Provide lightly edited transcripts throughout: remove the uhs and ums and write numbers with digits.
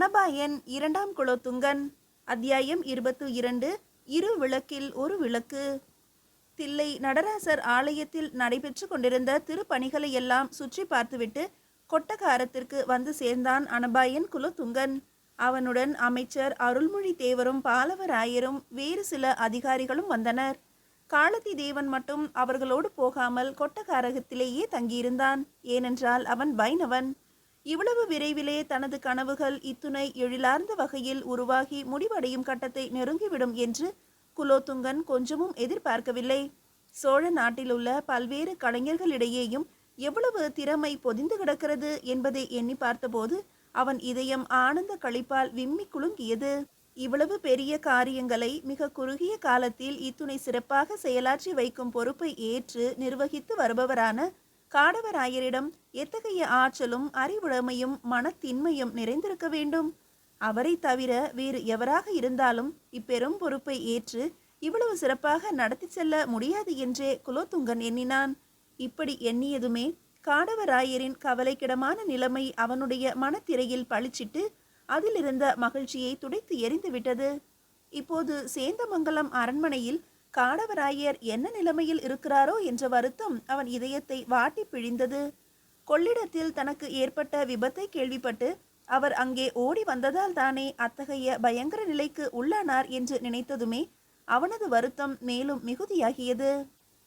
அனபாயன் இரண்டாம் குலோத்துங்கன். அத்தியாயம் 22. இரு விளக்கில் ஒரு விளக்கு. தில்லை நடராசர் ஆலயத்தில் நடைபெற்று கொண்டிருந்த திருப்பணிகளை எல்லாம் சுற்றி பார்த்துவிட்டு கொட்டகாரத்திற்கு வந்து சேர்ந்தான் அனபாயன் குலோத்துங்கன். அவனுடன் அமைச்சர் அருள்மொழி தேவரும் பாலவராயரும் வேறு சில அதிகாரிகளும் வந்தனர். காலத்தி தேவன் மட்டும் அவர்களோடு போகாமல் கொட்டகாரகத்திலேயே தங்கியிருந்தான். ஏனென்றால் அவன் வைணவன். இவ்வளவு விரைவிலே தனது கனவுகள் இத்துணை எழிலார்ந்த வகையில் உருவாகி முடிவடையும் கட்டத்தை நெருங்கிவிடும் என்று குலோத்துங்கன் கொஞ்சமும் எதிர்பார்க்கவில்லை. சோழ நாட்டிலுள்ள பல்வேறு கலைஞர்களிடையேயும் எவ்வளவு திறமை பொதிந்து கிடக்கிறது என்பதை எண்ணி பார்த்தபோது அவன் இதயம் ஆனந்த களிப்பால் விம்மி குலுங்கியது. இவ்வளவு பெரிய காரியங்களை மிக குறுகிய காலத்தில் இத்துணை சிறப்பாக செயலாற்றி வைக்கும் பொறுப்பை ஏற்று நிர்வகித்து வருபவரான காடவராயரிடம் எத்தகைய ஆற்றலும் அறிவுடைமையும் மனத்தின்மையும் நிறைந்திருக்க வேண்டும். அவரை தவிர வேறு எவராக இருந்தாலும் இப்பெரும் பொறுப்பை ஏற்று இவ்வளவு சிறப்பாக நடத்தி செல்ல முடியாது என்றே குலோத்துங்கன் எண்ணினான். இப்படி எண்ணியதுமே காடவராயரின் கவலைக்கிடமான நிலைமை அவனுடைய மனத்திரையில் பளிச்சிட்டு அதிலிருந்த மகிழ்ச்சியை துடைத்து எறிந்து விட்டது. இப்போது சேந்தமங்கலம் அரண்மனையில் காடவராயர் என்ன நிலைமையில் இருக்கிறாரோ என்ற வருத்தம் அவன் இதயத்தை வாட்டி பிழிந்தது. கொள்ளிடத்தில் தனக்கு ஏற்பட்ட விபத்தை கேள்விப்பட்டு அவர் அங்கே ஓடி வந்ததால் தானே அத்தகைய பயங்கர நிலைக்கு உள்ளானார் என்று நினைத்ததுமே அவனது வருத்தம் மேலும் மிகுதியாகியது.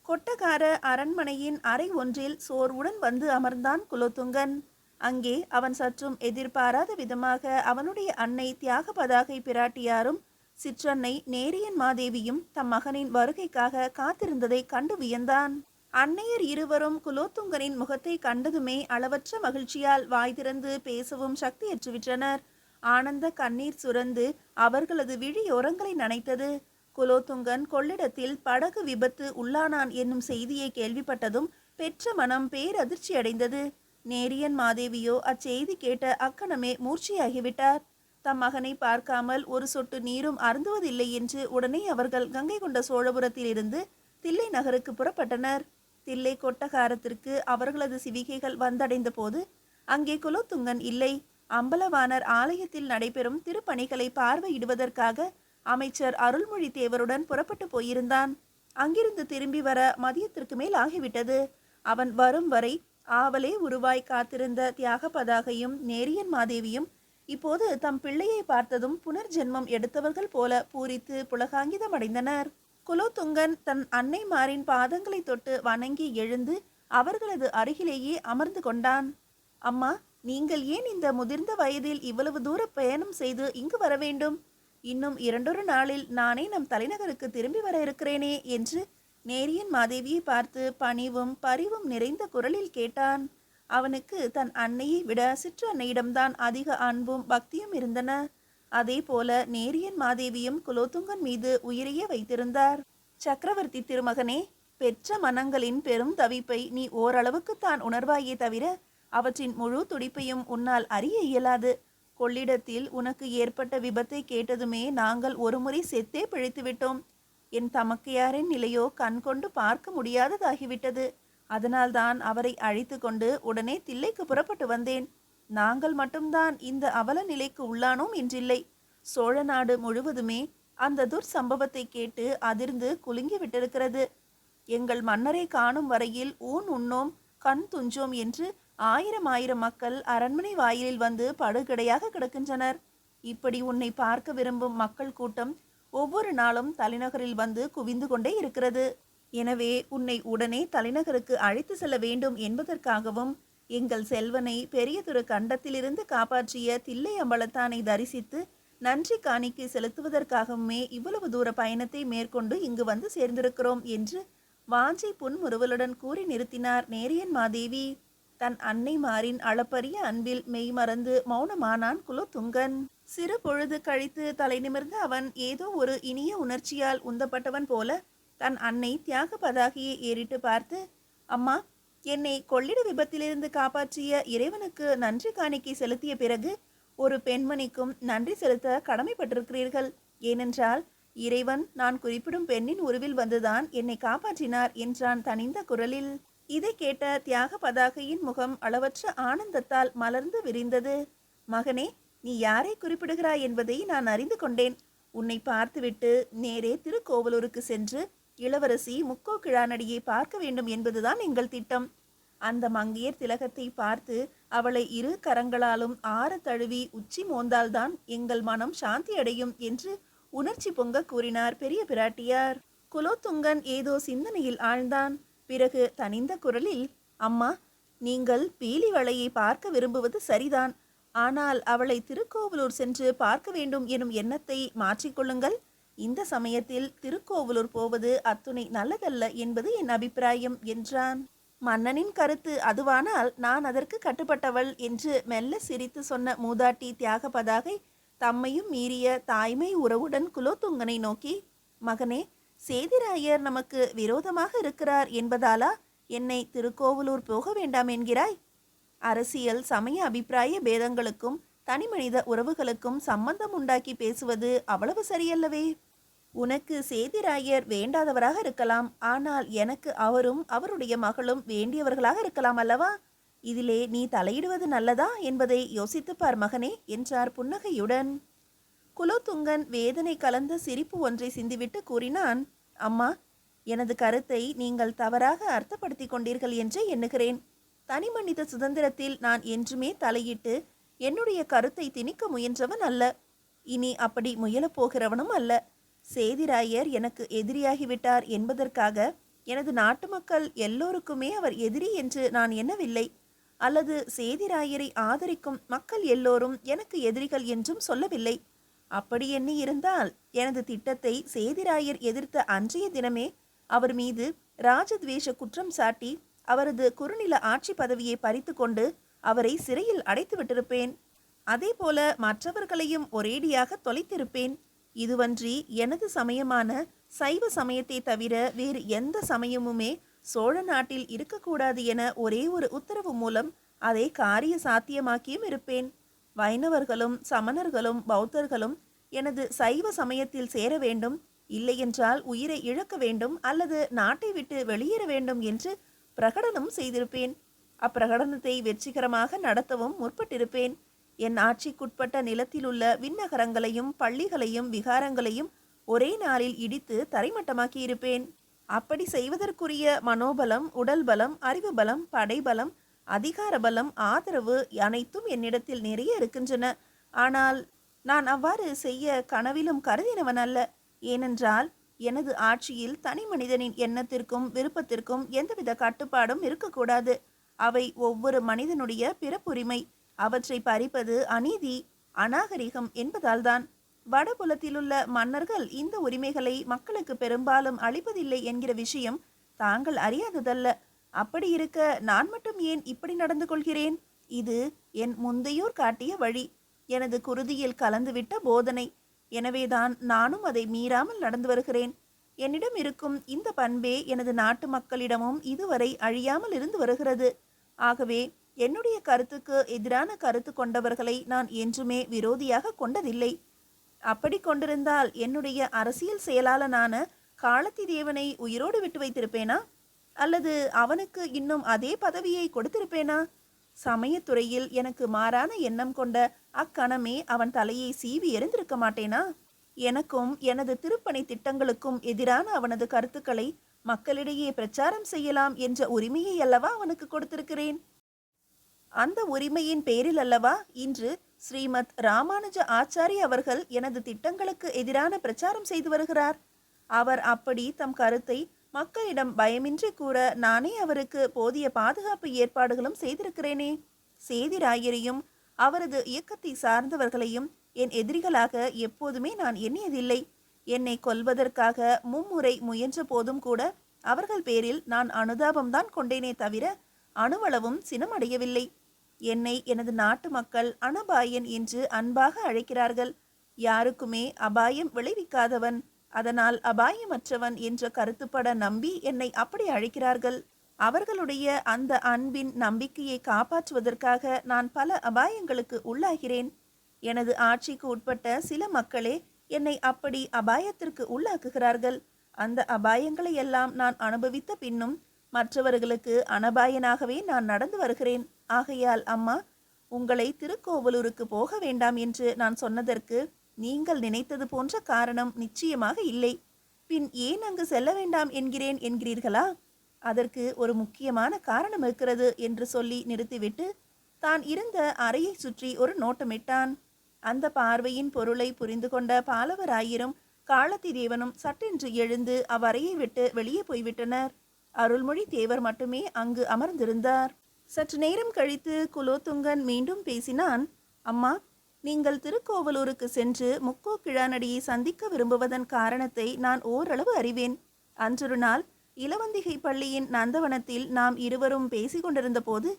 கொட்டகார அரண்மனையின் அறை ஒன்றில் சோர்வுடன் வந்து அமர்ந்தான் குலோத்துங்கன். அங்கே அவன் சற்றும் எதிர்பாராத விதமாக அவனுடைய அன்னை தியாகபதாகை பிராட்டியாரும் சிற்றன்னை நேரியன் மாதேவியும் தம் மகனின் வருகைக்காக காத்திருந்ததை கண்டு வியந்தான். அன்னையர் இருவரும் குலோத்துங்கனின் முகத்தை கண்டதுமே அளவற்ற மகிழ்ச்சியால் வாய் திறந்து பேசவும் சக்தியற்றுவிட்டனர். ஆனந்த கண்ணீர் சுரந்து அவர்களது விழியோரங்களை நனைத்தது. குலோத்துங்கன் கொள்ளிடத்தில் படகு விபத்து உள்ளானான் என்னும் செய்தியை கேள்விப்பட்டதும் பெற்ற மனம் பேரதிர்ச்சி அடைந்தது. நேரியன் மாதேவியோ அச்செய்தி கேட்ட அக்கணமே மூர்ச்சியாகிவிட்டார். தம் மகனை பார்க்காமல் ஒரு சொட்டு நீரும் அருந்துவதில்லை என்று உடனே அவர்கள் கங்கை கொண்ட சோழபுரத்திலிருந்து தில்லை நகருக்கு புறப்பட்டனர். தில்லை கொட்டகாரத்திற்கு அவர்களது சிவிகைகள் வந்தடைந்த போது அங்கே குலோத்துங்கன் இல்லை. அம்பலவாணர் ஆலயத்தில் நடைபெறும் திருப்பணிகளை பார்வையிடுவதற்காக அமைச்சர் அருள்மொழி தேவருடன் புறப்பட்டு போயிருந்தான். அங்கிருந்து திரும்பி வர மதியத்திற்கு மேல் ஆகிவிட்டது. அவன் வரும் வரை ஆவலே உருவாய் காத்திருந்த தியாகபதாகையும் நேரியன் மாதேவியும் இப்போது தம் பிள்ளையை பார்த்ததும் புனர்ஜென்மம் எடுத்தவர்கள் போல பூரித்து புலகாங்கிதம் அடைந்தனர். குலோத்துங்கன் தன் அன்னைமாரின் பாதங்களை தொட்டு வணங்கி எழுந்து அவர்களது அருகிலேயே அமர்ந்து கொண்டான். அம்மா, நீங்கள் ஏன் இந்த முதிர்ந்த வயதில் இவ்வளவு தூர பயணம் செய்து இங்கு வர வேண்டும்? இன்னும் 2 நாளில் நானே நம் தலைநகருக்கு திரும்பி வர இருக்கிறேனே என்று நேரியன் மாதேவியை பார்த்து பணிவும் பரிவும் நிறைந்த குரலில் கேட்டான். அவனுக்கு தன் அன்னையை விட சிற்றன்னையிடம்தான் அதிக அன்பும் பக்தியும் இருந்தன. அதே போல நேரியன் மாதேவியும் குலோத்துங்கன் மீது உயிரையே வைத்திருந்தார். சக்கரவர்த்தி திருமகனே, பெற்ற மனங்களின் பெரும் தவிப்பை நீ ஓரளவுக்குத்தான் உணர்வாயே தவிர அவற்றின் முழு துடிப்பையும் உன்னால் அறிய இயலாது. கொள்ளிடத்தில் உனக்கு ஏற்பட்ட விபத்தை கேட்டதுமே நாங்கள் ஒருமுறை செத்தே பிழைத்து விட்டோம். என் தமக்கையாரின் நிலையோ கண்கொண்டு பார்க்க முடியாததாகிவிட்டது. அதனால்தான் அவரை அழைத்து கொண்டு உடனே தில்லைக்கு புறப்பட்டு வந்தேன். நாங்கள் மட்டும்தான் இந்த அவல நிலைக்கு உள்ளானோம் என்றில்லை. சோழ நாடு முழுவதுமே அந்த துர்சம்பவத்தை கேட்டு அதிர்ந்து குலுங்கி விட்டிருக்கிறது. எங்கள் மன்னரை காணும் வரையில் ஊன் உண்ணோம் கண் துஞ்சோம் என்று 1000 மக்கள் அரண்மனை வாயிலில் வந்து படுகிடையாக கிடக்கின்றனர். இப்படி உன்னை பார்க்க விரும்பும் மக்கள் கூட்டம் ஒவ்வொரு நாளும் தலைநகரில் வந்து குவிந்து கொண்டே இருக்கிறது. எனவே உன்னை உடனே தலைநகருக்கு அழைத்து செல்ல வேண்டும் என்பதற்காகவும் எங்கள் செல்வனை பெரியதொரு கண்டத்திலிருந்து காப்பாற்றிய தில்லை அம்பலத்தானை தரிசித்து நன்றி காணிக்கை செலுத்துவதற்காகவுமே இவ்வளவு தூர பயணத்தை மேற்கொண்டு இங்கு வந்து சேர்ந்திருக்கிறோம் என்று வாஞ்சை புன்முறுவலுடன் கூறி நிறுத்தினார் நேரியன் மாதேவி. தன் அன்னைமாரின் அளப்பரிய அன்பில் மெய்மறந்து மௌனமானான் குலோத்துங்கன். சிறு பொழுது கழித்து தலை நிமிர்ந்த அவன் ஏதோ ஒரு இனிய உணர்ச்சியால் உந்தப்பட்டவன் போல தன் அன்னை தியாகபதாகியை ஏறிட்டு பார்த்து, அம்மா, என்னை கொள்ளிட விபத்திலிருந்து காப்பாற்றிய இறைவனுக்கு நன்றி காணிக்கை செலுத்திய பிறகு ஒரு பெண்மணிக்கும் நன்றி செலுத்த கடமைப்பட்டிருக்கிறீர்கள். ஏனென்றால் இறைவன் நான் குறிப்பிடும் பெண்ணின் உருவில் வந்துதான் என்னை காப்பாற்றினார் என்றான் தனிந்த குரலில். இதை கேட்ட தியாக பதாகையின் முகம் அளவற்ற ஆனந்தத்தால் மலர்ந்து விரிந்தது. மகனே, நீ யாரை குறிப்பிடுகிறாய் என்பதை நான் அறிந்து கொண்டேன். உன்னை பார்த்துவிட்டு நேரே திருக்கோவலூருக்கு சென்று இளவரசி முக்கோக்கிழானடியை பார்க்க வேண்டும் என்பதுதான் எங்கள் திட்டம். அந்த மங்கையர் திலகத்தை பார்த்து அவளை இரு கரங்களாலும் ஆற தழுவி உச்சி மோந்தால்தான் எங்கள் மனம் சாந்தி அடையும் என்று உணர்ச்சி பொங்க கூறினார் பெரிய பிராட்டியார். குலோத்துங்கன் ஏதோ சிந்தனையில் ஆழ்ந்தான். பிறகு தனிந்த குரலில், அம்மா, நீங்கள் பீலி வளையை பார்க்க விரும்புவது சரிதான். ஆனால் அவளை திருக்கோவலூர் சென்று பார்க்க வேண்டும் எனும் எண்ணத்தை மாற்றிக்கொள்ளுங்கள். இந்த சமயத்தில் திருக்கோவலூர் போவது அத்துணை நல்லதல்ல என்பது என் அபிப்பிராயம் என்றான். மன்னனின் கருத்து அதுவானால் நான் அதற்கு கட்டுப்பட்டவள் என்று மெல்ல சிரித்து சொன்ன மூதாட்டி தியாக பதாகை தம்மையும் மீறிய தாய்மை உறவுடன் குலோத்துங்கனை நோக்கி, மகனே, சேதிராயர் நமக்கு விரோதமாக இருக்கிறார் என்பதாலா என்னை திருக்கோவலூர் போக வேண்டாம் என்கிறாய்? அரசியல் சமய அபிப்பிராய பேதங்களுக்கும் தனிமனித உறவுகளுக்கும் சம்பந்தம் உண்டாக்கி பேசுவது அவ்வளவு சரியல்லவே. உனக்கு சேதிராயர் வேண்டாதவராக இருக்கலாம், ஆனால் எனக்கு அவரும் அவருடைய மகளும் வேண்டியவர்களாக இருக்கலாம் அல்லவா? இதிலே நீ தலையிடுவது நல்லதா என்பதை யோசித்துப்பார் மகனே என்றார் புன்னகையுடன். குலோத்துங்கன் வேதனை கலந்த சிரிப்பு ஒன்றை சிந்திவிட்டு கூறினான், அம்மா, எனது கருத்தை நீங்கள் தவறாக அர்த்தப்படுத்தி கொண்டீர்கள் என்றே எண்ணுகிறேன். தனி மனித சுதந்திரத்தில் நான் என்றுமே தலையிட்டு என்னுடைய கருத்தை திணிக்க முயன்றவன் அல்ல. இனி அப்படி முயலப்போகிறவனும் அல்ல. சேதிராயர் எனக்கு எதிரியாகிவிட்டார் என்பதற்காக எனது நாட்டு மக்கள் எல்லோருக்குமே அவர் எதிரி என்று நான் எண்ணவில்லை. அல்லது சேதிராயரை ஆதரிக்கும் மக்கள் எல்லோரும் எனக்கு எதிரிகள் என்றும் சொல்லவில்லை. அப்படி எண்ணி இருந்தால் எனது திட்டத்தை சேதிராயர் எதிர்த்த அன்றைய தினமே அவர் மீது ராஜத்வேஷ குற்றம் சாட்டி அவரது குறுநில ஆட்சி பதவியை பறித்து கொண்டு அவரை சிறையில் அடைத்து விட்டிருப்பேன். அதே போல மற்றவர்களையும் ஒரேடியாக தொலைத்திருப்பேன். இதுவன்றி எனது சமயமான சைவ சமயத்தை தவிர வேறு எந்த சமயமுமே சோழ நாட்டில் இருக்கக்கூடாது என ஒரே ஒரு உத்தரவு மூலம் அதை காரிய சாத்தியமாக்கியும் இருப்பேன். வைணவர்களும் சமணர்களும் பௌத்தர்களும் எனது சைவ சமயத்தில் சேர வேண்டும், இல்லையென்றால் உயிரை இழக்க வேண்டும் அல்லது நாட்டை விட்டு வெளியேற வேண்டும் என்று பிரகடனம் செய்திருப்பேன். அப்பிரகடனத்தை வெற்றிகரமாக நடத்தவும் முற்பட்டிருப்பேன். என் ஆட்சிக்குட்பட்ட நிலத்திலுள்ள விண்ணகரங்களையும் பள்ளிகளையும் விகாரங்களையும் ஒரே நாளில் இடித்து தரைமட்டமாக்கி இருப்பேன். அப்படி செய்வதற்குரிய மனோபலம், உடல் பலம், அறிவு பலம், படைபலம், அதிகார பலம், ஆதரவு அனைத்தும் என்னிடத்தில் நிறைய இருக்கின்றன. ஆனால் நான் அவ்வாறு செய்ய கனவிலும் கருதினவன் அல்ல. ஏனென்றால் எனது ஆட்சியில் தனி மனிதனின் எண்ணத்திற்கும் விருப்பத்திற்கும் எந்தவித கட்டுப்பாடும் இருக்கக்கூடாது. அவை ஒவ்வொரு மனிதனுடைய பிறப்புரிமை. அவற்றை பறிப்பது அநீதி, அநாகரிகம் என்பதால்தான். வடபுலத்திலுள்ள மன்னர்கள் இந்த உரிமைகளை மக்களுக்கு பெரும்பாலும் அளிப்பதில்லை என்கிற விஷயம் தாங்கள் அறியாததல்ல. அப்படி இருக்க நான் மட்டும் ஏன் இப்படி நடந்து கொள்கிறேன்? இது என் முந்தையோர் காட்டிய வழி, எனது குருதியில் கலந்துவிட்ட போதனை. எனவேதான் நானும் அதை மீறாமல் நடந்து வருகிறேன். என்னிடம் இருக்கும் இந்த பண்பே எனது நாட்டு மக்களிடமும் இதுவரை அழியாமல் இருந்து வருகிறது. ஆகவே என்னுடைய கருத்துக்கு எதிரான கருத்து கொண்டவர்களை நான் என்றுமே விரோதியாக கொண்டதில்லை. அப்படி கொண்டிருந்தால் என்னுடைய அரசியல் செயலாளனான காளத்தி தேவனை உயிரோடு விட்டு வைத்திருப்பேனா? அல்லது அவனுக்கு இன்னும் அதே பதவியை கொடுத்திருப்பேனா? சமயத்துறையில் எனக்கு மாறான எண்ணம் கொண்ட அக்கணமே அவன் தலையை சீவி எறிந்திருக்க மாட்டேனா? எனக்கும் எனது திருப்பணி திட்டங்களுக்கும் எதிரான அவனது கருத்துக்களை மக்களிடையே பிரச்சாரம் செய்யலாம் என்ற உரிமையை அல்லவா அவனுக்கு கொடுத்திருக்கிறேன். அந்த உரிமையின் பேரில் அல்லவா இன்று ஸ்ரீமத் ராமானுஜ ஆச்சாரி அவர்கள் எனது திட்டங்களுக்கு எதிரான பிரச்சாரம் செய்து வருகிறார். அவர் அப்படி தம் கருத்தை மக்களிடம் பயமின்றி கூற நானே அவருக்கு போதிய பாதுகாப்பு ஏற்பாடுகளும் செய்திருக்கிறேனே. சேதிராயரையும் அவரது இயக்கத்தை சார்ந்தவர்களையும் என் எதிரிகளாக எப்போதுமே நான் எண்ணியதில்லை. என்னை கொல்வதற்காக மும்முறை முயன்ற போதும் கூட அவர்கள் பேரில் நான் அனுதாபம்தான் கொண்டேனே தவிர அணுவளவும் சினமடையவில்லை. என்னை எனது நாட்டு மக்கள் அனபாயன் என்று அன்பாக அழைக்கிறார்கள். யாருக்குமே அபாயம் விளைவிக்காதவன், அதனால் அபாயமற்றவன் என்ற கருத்துப்பட நம்பி என்னை அப்படி அழைக்கிறார்கள். அவர்களுடைய அந்த அன்பின் நம்பிக்கையை காப்பாற்றுவதற்காக நான் பல அபாயங்களுக்கு உள்ளாகிறேன். எனது ஆட்சிக்கு உட்பட்ட சில மக்களே என்னை அப்படி அபாயத்திற்கு உள்ளாக்குகிறார்கள். அந்த அபாயங்களை எல்லாம் நான் அனுபவித்த பின்னும் மற்றவர்களுக்கு அனபாயனாகவே நான் நடந்து வருகிறேன். ஆகையால் அம்மா, உங்களை திருக்கோவலூருக்கு போக வேண்டாம் என்று நான் சொன்னதற்கு நீங்கள் நினைத்தது போன்ற காரணம் நிச்சயமாக இல்லை. பின் ஏன் அங்கு செல்ல வேண்டாம் என்கிறேன் என்கிறீர்களா? அதற்கு ஒரு முக்கியமான காரணம் இருக்கிறது என்று சொல்லி நிறுத்திவிட்டு தான் இருந்த அறையை சுற்றி ஒரு நோட்டமிட்டான். அந்த பார்வையின் பொருளை புரிந்து கொண்ட பாலவராயரும் காலத்தி தேவனும் சட்டென்று எழுந்து அவ்வறையை விட்டு வெளியே போய்விட்டனர். அருள்மொழி தேவர் மட்டுமே அங்கு அமர்ந்திருந்தார். சற்று நேரம் கழித்து குலோத்துங்கன் மீண்டும் பேசினான். அம்மா, நீங்கள் திருக்கோவலூருக்கு சென்று முக்கோ கிழானடியை சந்திக்க விரும்புவதன் காரணத்தை நான் ஓரளவு அறிவேன். அன்றொரு நாள் இளவந்திகை பள்ளியின் நந்தவனத்தில் நாம் இருவரும் பேசிக்கொண்டிருந்த போது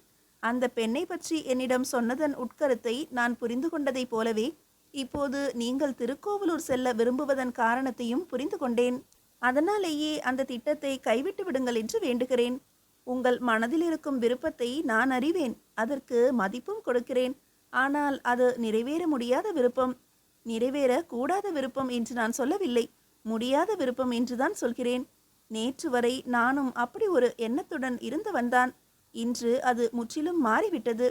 அந்த பெண்ணை பற்றி என்னிடம் சொன்னதன் உட்கருத்தை நான் புரிந்து கொண்டதைப் போலவே இப்போது நீங்கள் திருக்கோவலூர் செல்ல விரும்புவதன் காரணத்தையும் புரிந்து கொண்டேன். அதனாலேயே அந்த திட்டத்தை கைவிட்டு விடுங்கள் என்று வேண்டுகிறேன். உங்கள் மனதில் இருக்கும் விருப்பத்தை நான் அறிவேன், அதற்கு மதிப்பும் கொடுக்கிறேன். ஆனால் அது நிறைவேற முடியாத விருப்பம். நிறைவேற கூடாத விருப்பம் என்று நான் சொல்லவில்லை, முடியாத விருப்பம் என்றுதான் சொல்கிறேன். நேற்று வரை நானும் அப்படி ஒரு எண்ணத்துடன் இருந்தவன்தான். இன்று அது முற்றிலும் மாறிவிட்டது.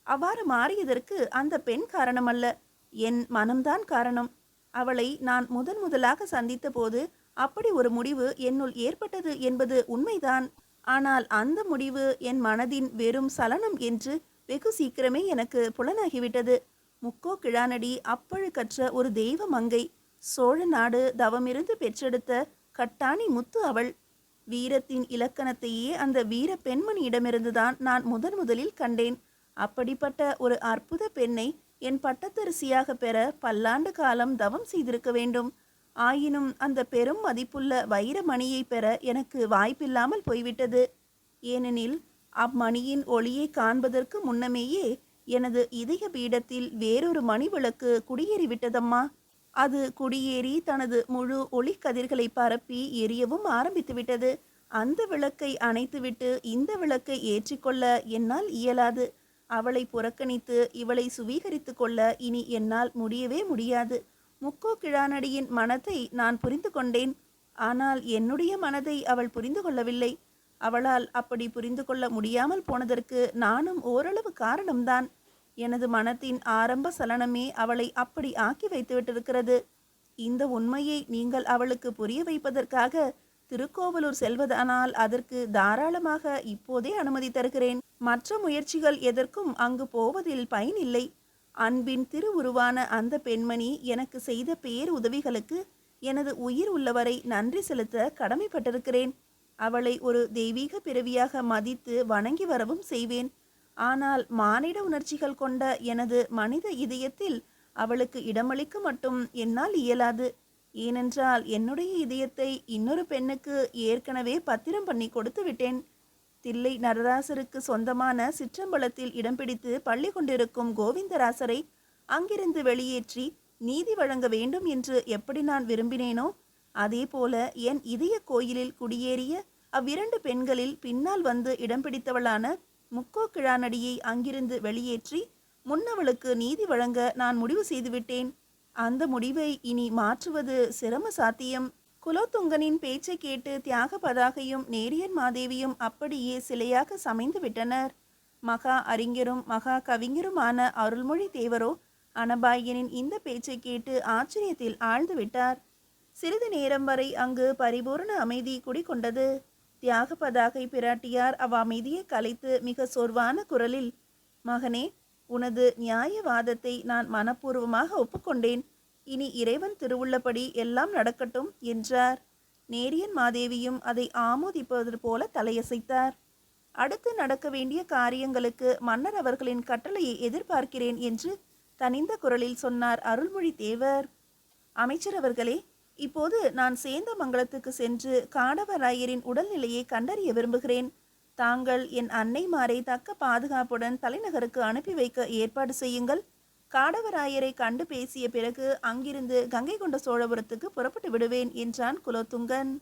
அவ்வாறு மாறியதற்கு அந்த பெண் காரணமல்ல, என் மனம்தான் காரணம். அவளை நான் முதலாக சந்தித்த போது அப்படி ஒரு முடிவு என்னுள் ஏற்பட்டது என்பது உண்மைதான். ஆனால் அந்த முடிவு என் மனதின் வெறும் சலனம் என்று வெகு சீக்கிரமே எனக்கு புலனாகிவிட்டது. முக்கோ கிழானடி அப்பழுக்கற்ற ஒரு தெய்வ மங்கை. சோழ நாடு தவமிருந்து பெற்றெடுத்த கட்டாணி முத்து அவள். வீரத்தின் இலக்கணத்தையே அந்த வீர பெண்மணியிடமிருந்துதான் நான் முதலில் கண்டேன். அப்படிப்பட்ட ஒரு அற்புத பெண்ணை என் பட்டத்தரிசியாக பெற பல்லாண்டு காலம் தவம் செய்திருக்க வேண்டும். ஆயினும் அந்த பெரும் மதிப்புள்ள வைரமணியை பெற எனக்கு வாய்ப்பில்லாமல் போய்விட்டது. ஏனெனில் அம்மணியின் ஒளியை காண்பதற்கு முன்னமேயே எனது இதய பீடத்தில் வேறொரு மணி விளக்கு குடியேறிவிட்டதம்மா. அது குடியேறி தனது முழு ஒளி கதிர்களை பரப்பி எரியவும் ஆரம்பித்து விட்டது. அந்த விளக்கை அணைத்துவிட்டு இந்த விளக்கை ஏற்றிக்கொள்ள என்னால் இயலாது. அவளை புறக்கணித்து இவளை சுவீகரித்து கொள்ள இனி என்னால் முடியவே முடியாது. முக்கோ கிழானடியின் மனதை நான் புரிந்து கொண்டேன். ஆனால் என்னுடைய மனதை அவள் புரிந்து கொள்ளவில்லை. அவளால் அப்படி புரிந்து கொள்ள முடியாமல் போனதற்கு நானும் ஓரளவு காரணம்தான். எனது மனத்தின் ஆரம்ப சலனமே அவளை அப்படி ஆக்கி வைத்துவிட்டிருக்கிறது. இந்த உண்மையை நீங்கள் அவளுக்கு புரிய வைப்பதற்காக திருக்கோவலூர் செல்வதானால் அதற்கு தாராளமாக இப்போதே அனுமதி தருகிறேன். மற்ற முயற்சிகள் எதற்கும் அங்கு போவதில் பயனில்லை. அன்பின் திருவுருவான அந்த பெண்மணி எனக்கு செய்த பேர் உதவிகளுக்கு எனது உயிர் உள்ளவரை நன்றி செலுத்த கடமைப்பட்டிருக்கிறேன். அவளை ஒரு தெய்வீக பிறவியாக மதித்து வணங்கி வரவும் செய்வேன். ஆனால் மானிட உணர்ச்சிகள் கொண்ட எனது மனித இதயத்தில் அவளுக்கு இடமளிக்க மட்டும் என்னால் இயலாது. ஏனென்றால் என்னுடைய இதயத்தை இன்னொரு பெண்ணுக்கு ஏற்கனவே பத்திரம் பண்ணி கொடுத்து விட்டேன். தில்லை நடராசருக்கு சொந்தமான சிற்றம்பலத்தில் இடம் பிடித்து பள்ளி கொண்டிருக்கும் கோவிந்தராசரை அங்கிருந்து வெளியேற்றி நீதி வழங்க வேண்டும் என்று எப்படி நான் விரும்பினேனோ அதே போல என் இதய கோயிலில் குடியேறிய அவ்விரண்டு பெண்களில் பின்னால் வந்து இடம் பிடித்தவளான முக்கோ கிழானடியை அங்கிருந்து வெளியேற்றி முன்னவளுக்கு நீதி வழங்க நான் முடிவு செய்துவிட்டேன். அந்த முடிவை இனி மாற்றுவது சிரம சாத்தியம். குலோத்துங்கனின் பேச்சை கேட்டு தியாக பதாகையும் நேரியன் மாதேவியும் அப்படியே சிலையாக சமைந்து விட்டனர். மகா அறிஞரும் மகா கவிஞருமான அருள்மொழி தேவரோ அனபாயனின் இந்த பேச்சை கேட்டு ஆச்சரியத்தில் ஆழ்ந்து விட்டார். சிறிது நேரம் வரை அங்கு பரிபூர்ண அமைதி குடிகொண்டது. தியாக பதாகை பிராட்டியார் அமைதியை கலைத்து மிக சோர்வான குரலில், மகனே, உனது நியாயவாதத்தை நான் மனப்பூர்வமாக ஒப்புக்கொண்டேன். இனி இறைவன் திருவுள்ளபடி எல்லாம் நடக்கட்டும் என்றார். நேரியன் மாதேவியும் அதை ஆமோதிப்பது போல தலையசைத்தார். அடுத்து நடக்க வேண்டிய காரியங்களுக்கு மன்னர் அவர்களின் கட்டளையை எதிர்பார்க்கிறேன் என்று தனிந்த குரலில் சொன்னார் அருள்மொழி தேவர். அமைச்சர் அவர்களே, இப்போது நான் சேந்தமங்கலத்துக்கு சென்று காடவராயரின் உடல்நிலையை கண்டறிய விரும்புகிறேன். தாங்கள் என் அன்னைமாரை தக்க பாதுகாப்புடன் தலைநகருக்கு அனுப்பி வைக்க ஏற்பாடு செய்யுங்கள். காடவராயரை கண்டு பேசிய பிறகு அங்கிருந்து கங்கை கொண்ட சோழபுரத்துக்கு புறப்பட்டு விடுவேன் என்றான் குலோத்துங்கன்.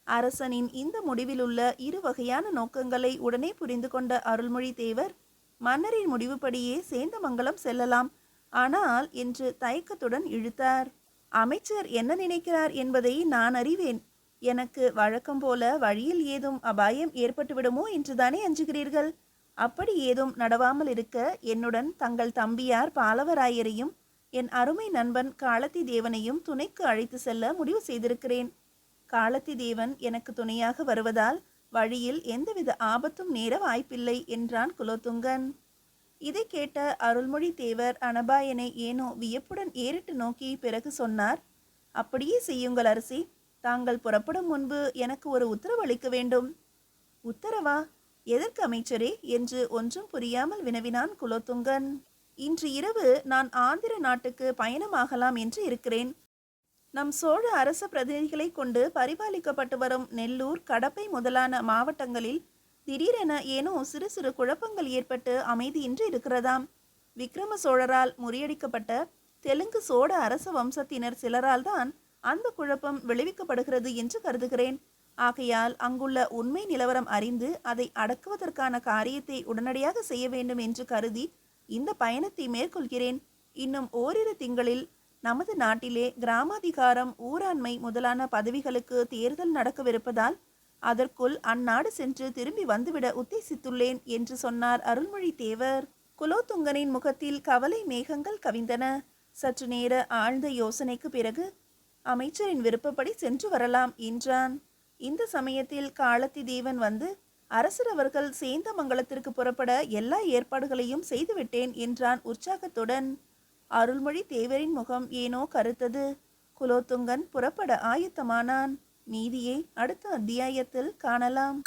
அரசனின் இந்த முடிவில் உள்ள இரு வகையான நோக்கங்களை உடனே புரிந்து கொண்ட அருள்மொழி தேவர், மன்னரின் முடிவுபடியே சேந்தமங்கலம் செல்லலாம், ஆனால் என்று தயக்கத்துடன் இழுத்தார். அமைச்சர் என்ன நினைக்கிறார் என்பதை நான் அறிவேன். எனக்கு வழக்கம் போல வழியில் ஏதும் அபாயம் ஏற்பட்டு விடுமோ என்றுதானே அஞ்சுகிறீர்கள்? அப்படி ஏதும் நடவாமல் இருக்க என்னுடன் தங்கள் தம்பியார் பாலவராயரையும் என் அருமை நண்பன் காலத்தி தேவனையும் துணைக்கு அழைத்து செல்ல முடிவு செய்திருக்கிறேன். காலத்தி தேவன் எனக்கு துணையாக வருவதால் வழியில் எந்தவித ஆபத்தும் நேர வாய்ப்பில்லை என்றான் குலோத்துங்கன். இதை கேட்ட அருள்மொழி தேவர் அனபாயனை ஏனோ வியப்புடன் ஏறிட்டு நோக்கி பிறகு சொன்னார், அப்படியே செய்யுங்கள் அரசி. தாங்கள் புறப்படும் முன்பு எனக்கு ஒரு உத்தரவு அளிக்க வேண்டும். உத்தரவா? எதற்கு அமைச்சரே என்று ஒன்றும் புரியாமல் வினவினான் குலோத்துங்கன். இன்று இரவு நான் ஆந்திர நாட்டுக்கு பயணமாகலாம் என்று இருக்கிறேன். நம் சோழ அரச பிரதிநிதிகளை கொண்டு பரிபாலிக்கப்பட்டு வரும் நெல்லூர், கடப்பை முதலான மாவட்டங்களில் திடீரென ஏனோ சிறு சிறு குழப்பங்கள் ஏற்பட்டு அமைதியின்றி இருக்கிறதாம். விக்ரம சோழரால் முறியடிக்கப்பட்ட தெலுங்கு சோழ அரச வம்சத்தினர் சிலரால் தான் அந்த குழப்பம் விளைவிக்கப்படுகிறது என்று கருதுகிறேன். ஆகையால் அங்குள்ள உண்மை நிலவரம் அறிந்து அதை அடக்குவதற்கான காரியத்தை உடனடியாக செய்ய வேண்டும் என்று கருதி இந்த பயணத்தை மேற்கொள்கிறேன். இன்னும் ஓரிரு திங்களில் நமது நாட்டிலே கிராமாதிகாரம், ஊராண்மை முதலான பதவிகளுக்கு தேர்தல் நடக்கவிருப்பதால் அதற்குள் அந்நாடு சென்று திரும்பி வந்துவிட உத்தேசித்துள்ளேன் என்று சொன்னார் அருள்மொழி தேவர். குலோத்துங்கனின் முகத்தில் கவலை மேகங்கள் கவிந்தன. சற்று நேர ஆழ்ந்த யோசனைக்கு பிறகு அமைச்சரின் விருப்பப்படி சென்று வரலாம் என்றான். இந்த சமயத்தில் காலத்தி தேவன் வந்து, அரசர் அவர்கள் சேந்தமங்கலத்திற்கு புறப்பட எல்லா ஏற்பாடுகளையும் செய்துவிட்டேன் என்றான் உற்சாகத்துடன். அருள்மொழி தேவரின் முகம் ஏனோ கருத்தது. குலோத்துங்கன் புறப்பட ஆயத்தமானான். மீதியை அடுத்த அத்தியாயத்தில் காணலாம்.